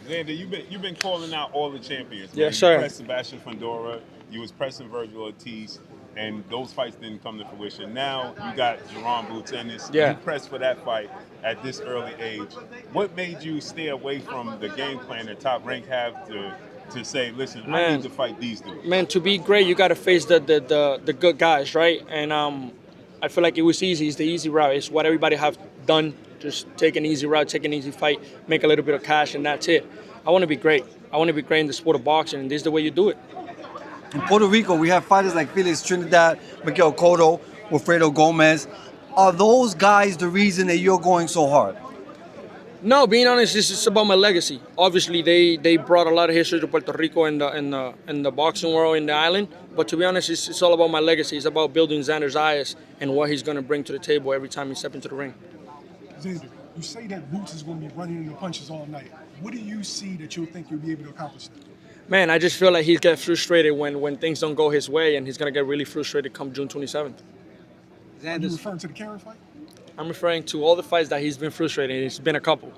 Xander, you've been calling out all the champions. Man. Yes, You sir. pressed Sebastian Fundora. You was pressing Virgil Ortiz, and those fights didn't come to fruition. Now you got Jaron Ennis. Yeah. You pressed for that fight at this early age. What made you stay away from the game plan that Top Rank have to say, listen, I Man. need to fight these dudes? Man, to be great, you got to face the good guys, right? And I feel like it was easy. It's the easy route. It's what everybody have done. Just take an easy route, take an easy fight, make a little bit of cash, and that's it. I want to be great. I want to be great in the sport of boxing, and this is the way you do it. In Puerto Rico, we have fighters like Felix Trinidad, Miguel Cotto, Wilfredo Gomez. Are those guys the reason that you're going so hard? No, being honest, this is about my legacy. Obviously, they brought a lot of history to Puerto Rico in the boxing world in the island. But to be honest, it's all about my legacy. It's about building Xander Zayas and what he's going to bring to the table every time he steps into the ring. Xander, you say that Boots is going to be running into punches all night. What do you see that you'll think you'll be able to accomplish that? Man, I just feel like he gets frustrated when things don't go his way, and he's going to get really frustrated come June 27th. Are you referring to the Karen fight? I'm referring to all the fights that he's been frustrated. It's been a couple.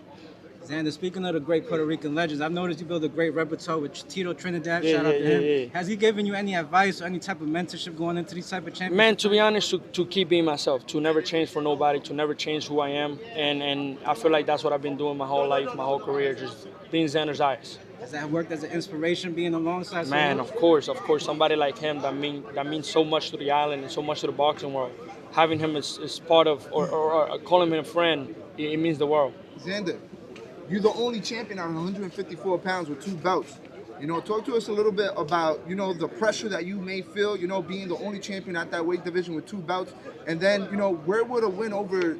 Xander, speaking of the great Puerto Rican legends, I've noticed you build a great repertoire with Tito Trinidad. Yeah, Shout out to him. yeah. Has he given you any advice or any type of mentorship going into these type of championships? Man, to be honest, to keep being myself, to never change for nobody, to never change who I am. And I feel like that's what I've been doing my whole life, my whole career, just being Xander Zayas. Has that worked as an inspiration being alongside Man, someone? of course, somebody like him that means so much to the island and so much to the boxing world. Having him as part of, or calling him a friend, it means the world. Xander, you're the only champion out of 154 pounds with 2 belts. You know, talk to us a little bit about, you know, the pressure that you may feel, you know, being the only champion at that weight division with 2 belts. And then, you know, where would a win over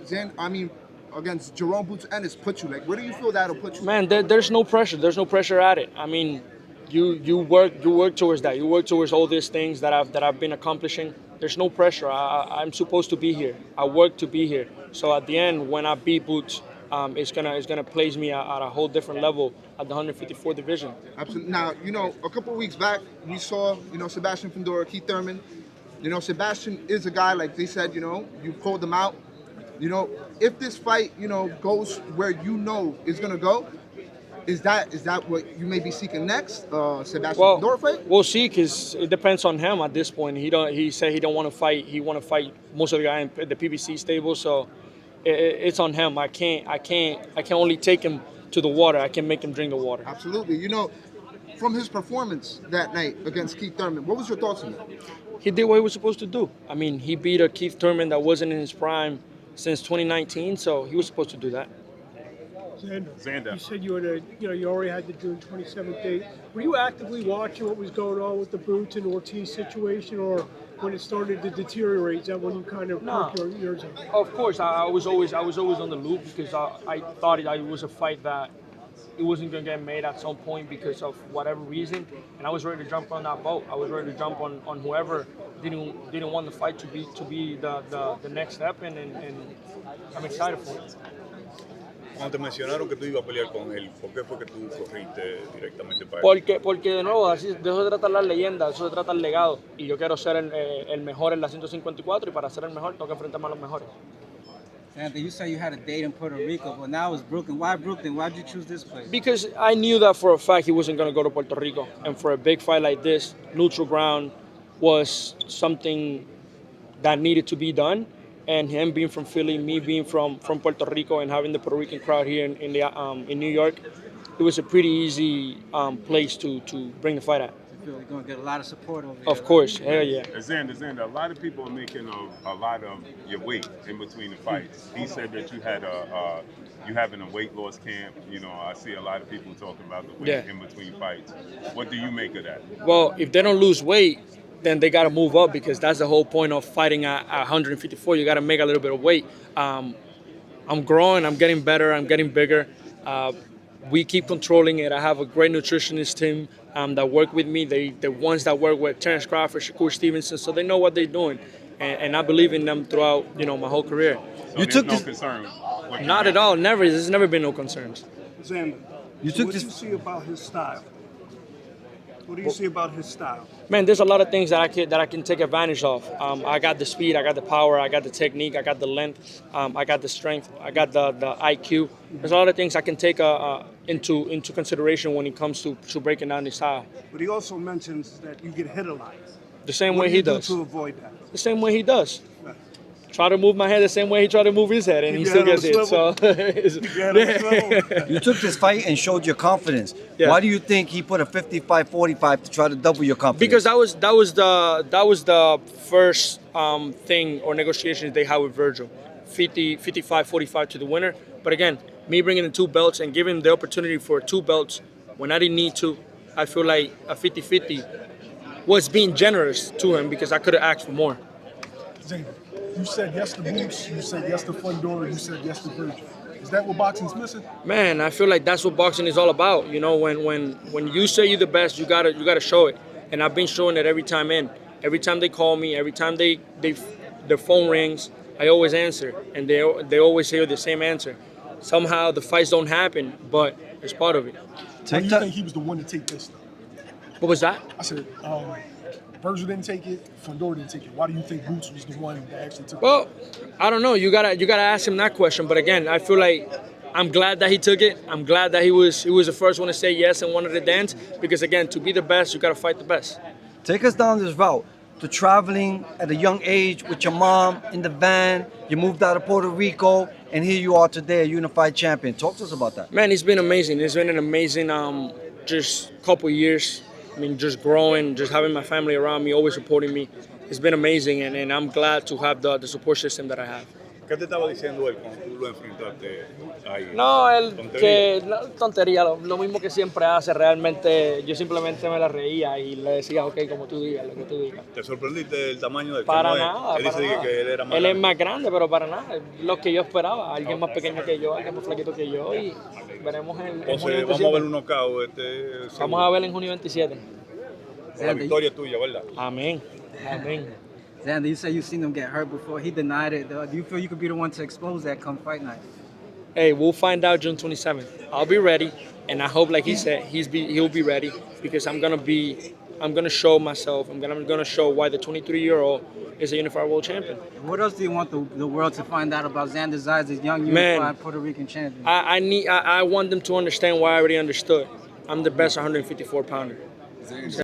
against Jaron Ennis put you? Like, where do you feel that'll put you? Man, there's no pressure. There's no pressure at it. I mean, you work towards that. You work towards all these things that I've been accomplishing. There's no pressure. I'm supposed to be here. I work to be here. So at the end, when I beat Boots, it's gonna place me at a whole different level at the 154 division. Absolutely. Now, you know, a couple of weeks back, we saw, you know, Sebastian Fundora, Keith Thurman. You know, Sebastian is a guy, like they said, you know, you called him out. You know, if this fight, you know, goes where you know it's gonna go, is that what you may be seeking next, Sebastian Fundora fight? We'll see, because it depends on him at this point. He said he don't want to fight. He want to fight most of the guys in the PBC stable. So it's on him. I can only take him to the water. I can make him drink the water. Absolutely. You know, from his performance that night against Keith Thurman, what was your thoughts on that? He did what he was supposed to do. I mean, he beat a Keith Thurman that wasn't in his prime since 2019, so he was supposed to do that. Xander. You said you already had the June 27th date. Were you actively watching what was going on with the Boots and Ortiz situation, or when it started to deteriorate, is that when you kind of put your ears on? Of course, I was always on the loop, because I thought it was a fight that it wasn't going to get made at some point because of whatever reason, and I was ready to jump on that boat. I was ready to jump on whoever didn't want the fight to be the next step, and I'm excited for it. Cuando te mencionaron que tú ibas a pelear con él, ¿por qué fue que tú corriste directamente para él? Porque de nuevo, de eso se trata la leyenda, de eso se trata el legado. Y yo quiero ser el mejor en la 154, y para ser el mejor tengo que enfrentarme a los mejores. Xander, you said you had a date in Puerto Rico, but now it's Brooklyn. Why Brooklyn? Why did you choose this place? Because I knew that for a fact he wasn't going to go to Puerto Rico. And for a big fight like this, neutral ground was something that needed to be done. And him being from Philly, me being from Puerto Rico, and having the Puerto Rican crowd here in New York, it was a pretty easy place to bring the fight at. I feel you're going to get a lot of support over here. Of course, hell yeah. Xander, a lot of people are making a lot of your weight in between the fights. He said that you had you having a weight loss camp. You know, I see a lot of people talking about the weight in between fights. What do you make of that? Well, if they don't lose weight, then they got to move up, because that's the whole point of fighting at 154. You got to make a little bit of weight. I'm growing, I'm getting better, I'm getting bigger. We keep controlling it. I have a great nutritionist team that work with me. The ones that work with Terrence Crawford, Shakur Stevenson, so they know what they're doing. And I believe in them throughout, my whole career. So you took no concern? Not at all. Never. There's never been no concerns. Xander, what do you see about his style? What do you see about his style? Man, there's a lot of things that I can take advantage of. I got the speed, I got the power, I got the technique, I got the length, I got the strength, I got the IQ. There's a lot of things I can take into consideration when it comes to breaking down the style. But he also mentions that you get hit a lot. The same What way do he you do does. to avoid that? The same way he does. Right. Try to move my head the same way he tried to move his head, and Keep he your still head on gets hit. swivel. Keep your head on swivel. You took this fight and showed your confidence. Yeah. Why do you think he put a 55-45 to try to double your confidence? Because that was the first thing or negotiations they had with Virgil, 55-45 to the winner. But again, me bringing in 2 belts and giving him the opportunity for 2 belts when I didn't need to, I feel like a 50-50 was being generous to him because I could have asked for more. Xander, you said yes to Boots, you said yes to Fundora, you said yes to Virgil. Is that what boxing's missing? Man, I feel like that's what boxing is all about. You know, when you say you're the best, you gotta show it. And I've been showing it every time in. Every time they call me, every time their phone rings, I always answer, and they always hear the same answer. Somehow the fights don't happen, but it's part of it. Why do you think he was the one to take this though? What was that? I said, Virgil didn't take it, Fundora didn't take it. Why do you think Boots was the one that actually took it? Well, I don't know. You gotta ask him that question. But again, I feel like I'm glad that he took it. I'm glad that he was the first one to say yes and wanted to dance. Because again, to be the best, you gotta fight the best. Take us down this route to traveling at a young age with your mom in the van. You moved out of Puerto Rico, and here you are today, a unified champion. Talk to us about that. Man, it's been amazing. It's been an amazing just couple years. I mean, just growing, just having my family around me, always supporting me. It's been amazing, and I'm glad to have the support system that I have. ¿Qué te estaba diciendo él cuando tú lo enfrentaste ahí? No, él Tontería. que tontería, lo mismo que siempre hace. Realmente yo simplemente me la reía y le decía, ok, como tú digas, lo que tú digas. ¿Te sorprendiste del tamaño del Para que no nada. es? Él dice para nada. que él era más Él es grande. más grande, pero para nada. Lo que yo esperaba. Alguien más pequeño que yo, alguien más flaquito que yo. Y veremos en junio Entonces 27. vamos a ver un knockout. Vamos a ver en junio 27. La victoria es tuya, ¿verdad? Amén. Amén. Xander, you said you've seen him get hurt before. He denied it. Do you feel you could be the one to expose that come fight night? Hey, we'll find out June 27th. I'll be ready, and I hope, like he said, he'll be ready because I'm gonna show myself. I'm gonna show why the 23-year-old is a unified world champion. What else do you want the world to find out about Xander Zayas, this young unified Puerto Rican champion? I want them to understand why I already understood. I'm the best 154 pounder.